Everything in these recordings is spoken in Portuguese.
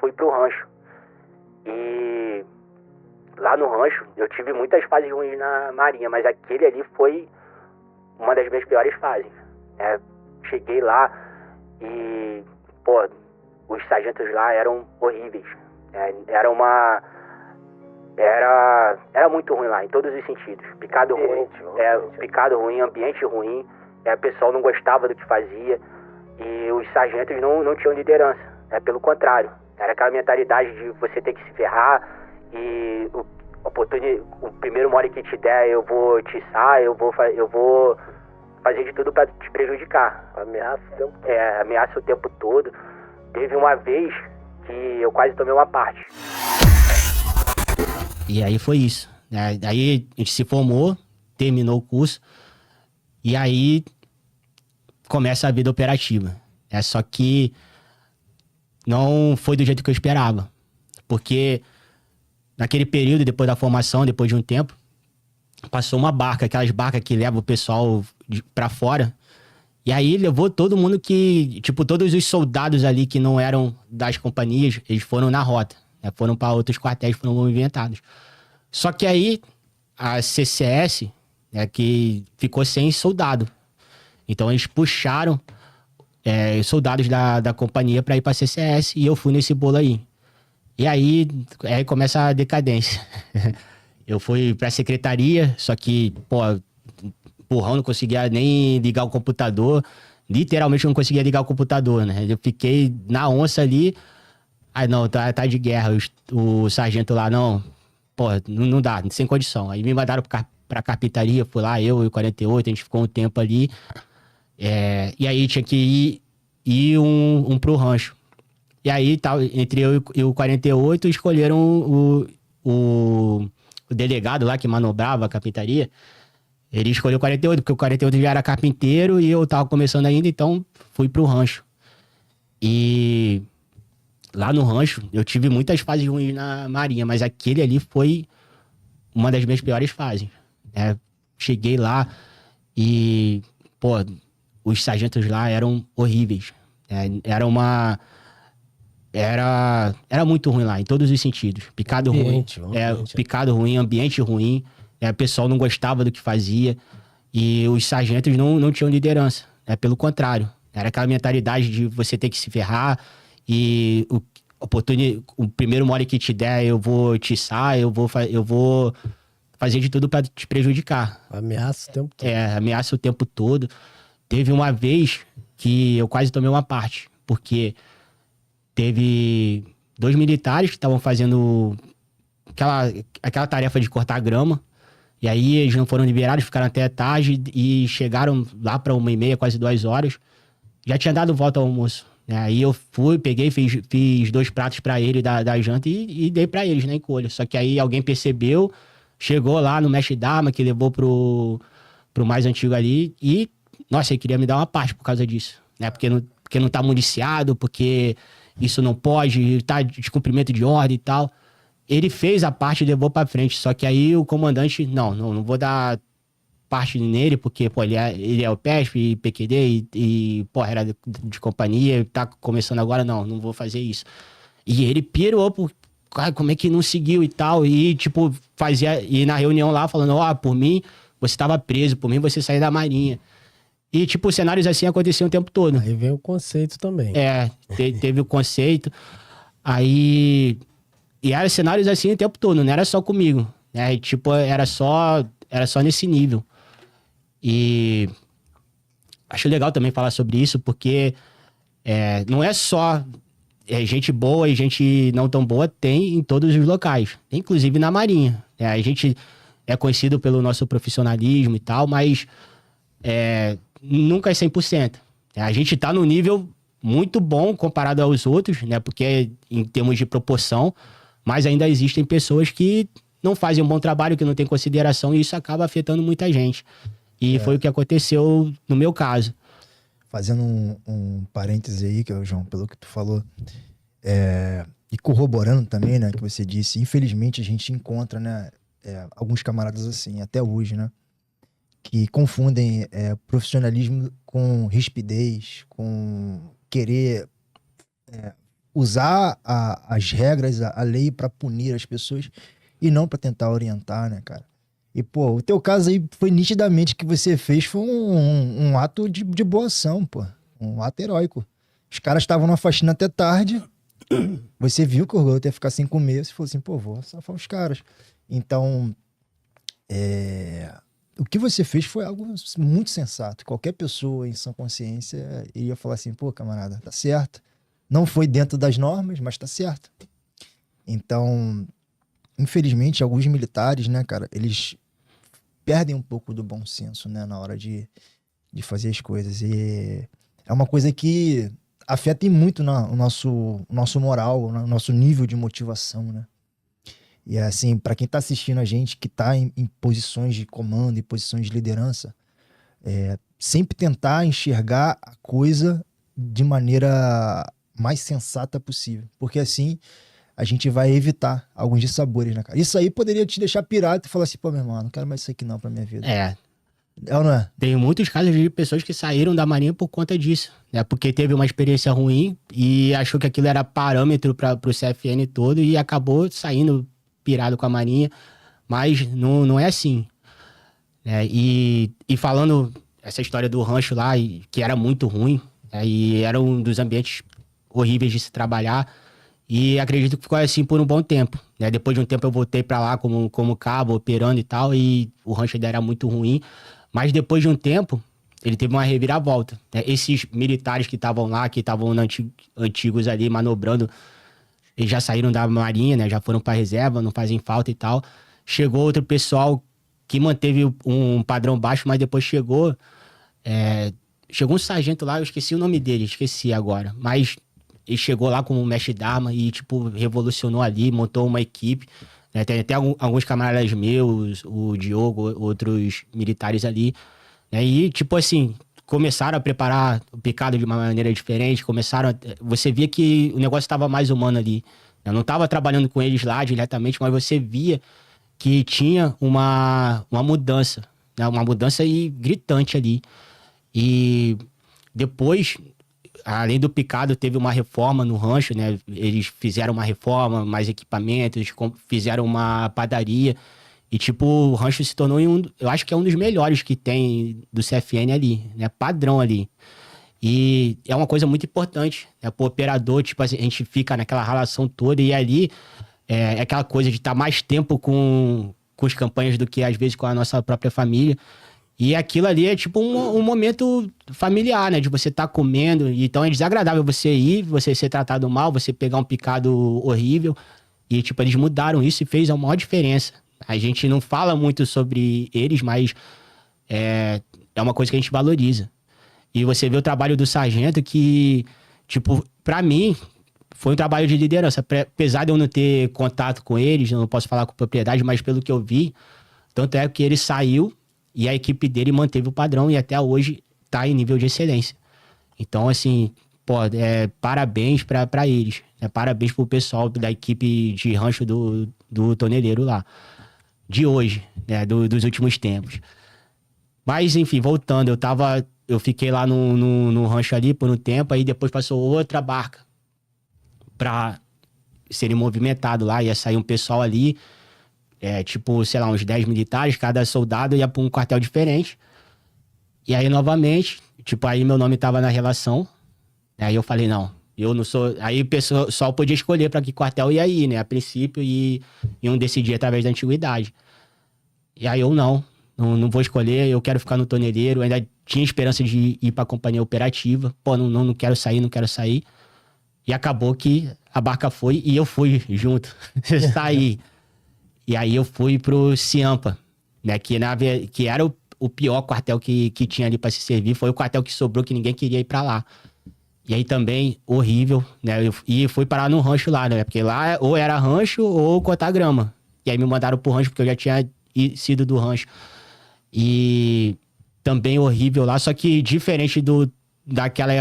fui pro rancho. E lá no rancho eu tive muitas fases ruins na Marinha, mas aquele ali foi uma das minhas piores fases. Cheguei lá e, pô, os sargentos lá eram horríveis. Era muito ruim lá, em todos os sentidos. Picado ruim, picado ruim, ambiente ruim. O pessoal não gostava do que fazia. E os sargentos não tinham liderança. Pelo contrário, era aquela mentalidade de você ter que se ferrar. E o primeiro mole que te der, eu vou tiçar, eu vou fazer de tudo para te prejudicar. Ameaça o tempo todo. Teve uma vez que eu quase tomei uma parte. E aí foi isso. Aí a gente se formou, terminou o curso, e aí começa a vida operativa. Só que não foi do jeito que eu esperava. Porque naquele período, depois da formação, depois de um tempo, passou uma barca, aquelas barcas que levam o pessoal pra fora. E aí levou todo mundo que... Tipo, todos os soldados ali que não eram das companhias, eles foram na rota. Foram para outros quartéis, foram movimentados. Só que aí a CCS, que ficou sem soldado. Então eles puxaram soldados da companhia para ir para a CCS e eu fui nesse bolo aí. E aí começa a decadência. Eu fui para a secretaria, só que, pô, empurrão, não conseguia nem ligar o computador. Literalmente não conseguia ligar o computador, né? Eu fiquei na onça ali. Aí não, tá de guerra. O sargento lá, não, pô, não dá, sem condição. Aí me mandaram pra carpintaria, fui lá, eu e o 48, a gente ficou um tempo ali. E aí tinha que ir um pro rancho. E aí, entre eu e o 48, escolheram o delegado lá que manobrava a carpintaria. Ele escolheu o 48, porque o 48 já era carpinteiro e eu tava começando ainda, então fui pro rancho. E lá no rancho, eu tive muitas fases ruins na Marinha, mas aquele ali foi uma das minhas piores fases. Cheguei lá e, pô, os sargentos lá eram horríveis. Era muito ruim lá, em todos os sentidos. Picado ruim, picado ruim, ambiente ruim. O pessoal não gostava do que fazia. E os sargentos não tinham liderança. Pelo contrário, era aquela mentalidade de você ter que se ferrar. E o primeiro mole que te der, eu vou tiçar, eu vou fazer de tudo pra te prejudicar. Ameaça o tempo todo. Ameaça o tempo todo. Teve uma vez que eu quase tomei uma parte, porque teve 2 militares que estavam fazendo aquela tarefa de cortar grama. E aí eles não foram liberados, ficaram até tarde e chegaram lá pra 1h30, quase 2 horas. Já tinha dado volta ao almoço. Aí eu fui, peguei, fiz 2 pratos pra ele da janta e dei pra eles, na encolha. Só que aí alguém percebeu, chegou lá no mestre d'arma, que levou pro mais antigo ali, e, nossa, ele queria me dar uma parte por causa disso. Porque não tá municiado, porque isso não pode, tá de descumprimento de ordem e tal. Ele fez a parte e levou pra frente. Só que aí o comandante, não vou dar parte nele, porque, pô, ele é o PESP, PQD e pô, era de companhia, tá começando agora, não vou fazer isso. E ele pirou, cara, como é que não seguiu e tal, e tipo, e na reunião lá, falando, por mim, você tava preso, por mim, você saiu da Marinha. E, tipo, cenários assim aconteciam o tempo todo. Aí vem o conceito também. Teve o conceito, aí... E eram cenários assim o tempo todo, não era só comigo, né? Tipo, era só nesse nível. E acho legal também falar sobre isso, porque não é só gente boa e gente não tão boa, tem em todos os locais, inclusive na Marinha. A gente é conhecido pelo nosso profissionalismo e tal, mas nunca é 100%. A gente tá num nível muito bom comparado aos outros, né? Porque em termos de proporção, mas ainda existem pessoas que não fazem um bom trabalho, que não têm consideração, e isso acaba afetando muita gente. E foi o que aconteceu no meu caso. Fazendo um parêntese aí, João, pelo que tu falou, e corroborando também, né, que você disse, infelizmente a gente encontra, né, alguns camaradas assim, até hoje, né, que confundem profissionalismo com rispidez, com querer usar as regras, a lei pra punir as pessoas e não pra tentar orientar, né, cara? E, pô, o teu caso aí foi nitidamente que você fez foi um ato de boa ação, pô. Um ato heróico. Os caras estavam na faxina até tarde, você viu que o orgulho ia ficar sem comer, você falou assim, pô, vou safar os caras. Então, o que você fez foi algo muito sensato. Qualquer pessoa em sã consciência iria falar assim, pô, camarada, tá certo. Não foi dentro das normas, mas tá certo. Então, infelizmente, alguns militares, né, cara, eles perdem um pouco do bom senso, né, na hora de fazer as coisas. E é uma coisa que afeta muito o nosso moral, o nosso nível de motivação, né? E assim, para quem tá assistindo a gente, que tá em posições de comando, em posições de liderança, sempre tentar enxergar a coisa de maneira mais sensata possível. Porque assim, a gente vai evitar alguns dissabores, né, cara? Isso aí poderia te deixar pirado e falar assim, pô, meu irmão, não quero mais isso aqui não pra minha vida. É ou não é? Tem muitos casos de pessoas que saíram da Marinha por conta disso, né? Porque teve uma experiência ruim e achou que aquilo era parâmetro pro CFN todo e acabou saindo pirado com a Marinha, mas não é assim. E falando essa história do rancho lá, que era muito ruim, e era um dos ambientes horríveis de se trabalhar, e acredito que ficou assim por um bom tempo, né? Depois de um tempo eu voltei pra lá como cabo, operando e tal, e o rancho ainda era muito ruim, mas depois de um tempo ele teve uma reviravolta, né? Esses militares que estavam lá, que estavam antigos ali manobrando, eles já saíram da Marinha, né? Já foram pra reserva, não fazem falta e tal. Chegou outro pessoal que manteve um padrão baixo, mas depois chegou um sargento lá, eu esqueci o nome dele, esqueci agora, mas ele chegou lá como mestre d'arma e, tipo, revolucionou ali, montou uma equipe, né? Tem até alguns camaradas meus, o Diogo, outros militares ali, né? E, tipo assim, começaram a preparar o picado de uma maneira diferente, você via que o negócio estava mais humano ali. Eu não estava trabalhando com eles lá diretamente, mas você via que tinha uma mudança, né? Uma mudança gritante ali. E depois, além do picado, teve uma reforma no rancho, né? Eles fizeram uma reforma, mais equipamentos, fizeram uma padaria. E, tipo, o rancho se tornou eu acho que é um dos melhores que tem do CFN ali, né? Padrão ali. E é uma coisa muito importante, né? Pro operador, tipo assim, a gente fica naquela relação toda e ali é aquela coisa de estar mais tempo com as campanhas do que, às vezes, com a nossa própria família. E aquilo ali é tipo um momento familiar, né? De você estar comendo. Então é desagradável você ir, você ser tratado mal, você pegar um picado horrível. E, tipo, eles mudaram isso e fez a maior diferença. A gente não fala muito sobre eles, mas é uma coisa que a gente valoriza. E você vê o trabalho do sargento que, tipo, pra mim, foi um trabalho de liderança. Apesar de eu não ter contato com eles, eu não posso falar com propriedade, mas pelo que eu vi, tanto é que ele saiu e a equipe dele manteve o padrão e até hoje tá em nível de excelência. Então, assim, pô, parabéns pra eles. Parabéns pro pessoal da equipe de rancho do toneleiro lá. De hoje, né? Dos últimos tempos. Mas, enfim, voltando, eu fiquei lá no rancho ali por um tempo, aí depois passou outra barca pra serem movimentado lá, ia sair um pessoal ali, tipo, sei lá, uns 10 militares, cada soldado ia pra um quartel diferente. E aí, novamente, tipo, aí meu nome tava na relação, aí eu falei, não, eu não sou... Aí o pessoal podia escolher pra que quartel ia ir, né, a princípio, e iam decidir através da antiguidade. E aí eu não vou escolher, eu quero ficar no toneleiro, ainda tinha esperança de ir pra companhia operativa, pô, não quero sair. E acabou que a barca foi e eu fui junto, saí. E aí eu fui pro Ciampa, né, que era o pior quartel que tinha ali pra se servir, foi o quartel que sobrou, que ninguém queria ir pra lá. E aí também, horrível, né, e fui parar no rancho lá, né, porque lá ou era rancho ou cortar grama. E aí me mandaram pro rancho, porque eu já tinha sido do rancho. E também horrível lá, só que diferente daquela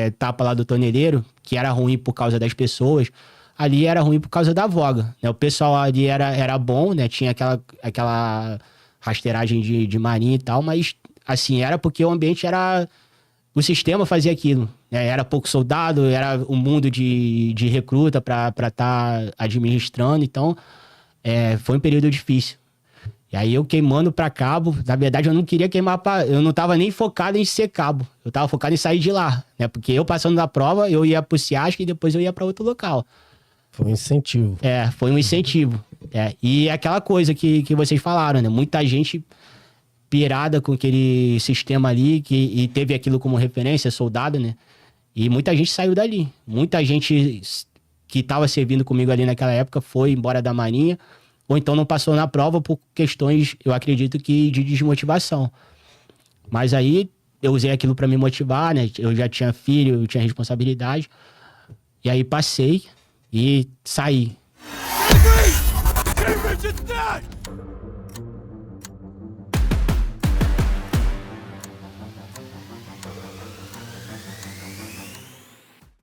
etapa lá do toneleiro, que era ruim por causa das pessoas, ali era ruim por causa da voga, né? O pessoal ali era bom, né? Tinha aquela rasteiragem de marinha e tal, mas assim, era porque o ambiente era o sistema fazia aquilo. Né? Era pouco soldado, era um mundo de recruta para estar administrando. Então, foi um período difícil. E aí eu queimando pra cabo, na verdade eu não queria queimar eu não tava nem focado em ser cabo. Eu tava focado em sair de lá, né? Porque eu passando da prova, eu ia pro Ciasca e depois eu ia pra outro local. Foi um incentivo. Foi um incentivo. E aquela coisa que vocês falaram, né? Muita gente pirada com aquele sistema ali, e teve aquilo como referência, soldado, né? E muita gente saiu dali. Muita gente que tava servindo comigo ali naquela época foi embora da Marinha, ou então não passou na prova por questões, eu acredito que de desmotivação. Mas aí eu usei aquilo pra me motivar, né? Eu já tinha filho, eu tinha responsabilidade. E aí passei e saí.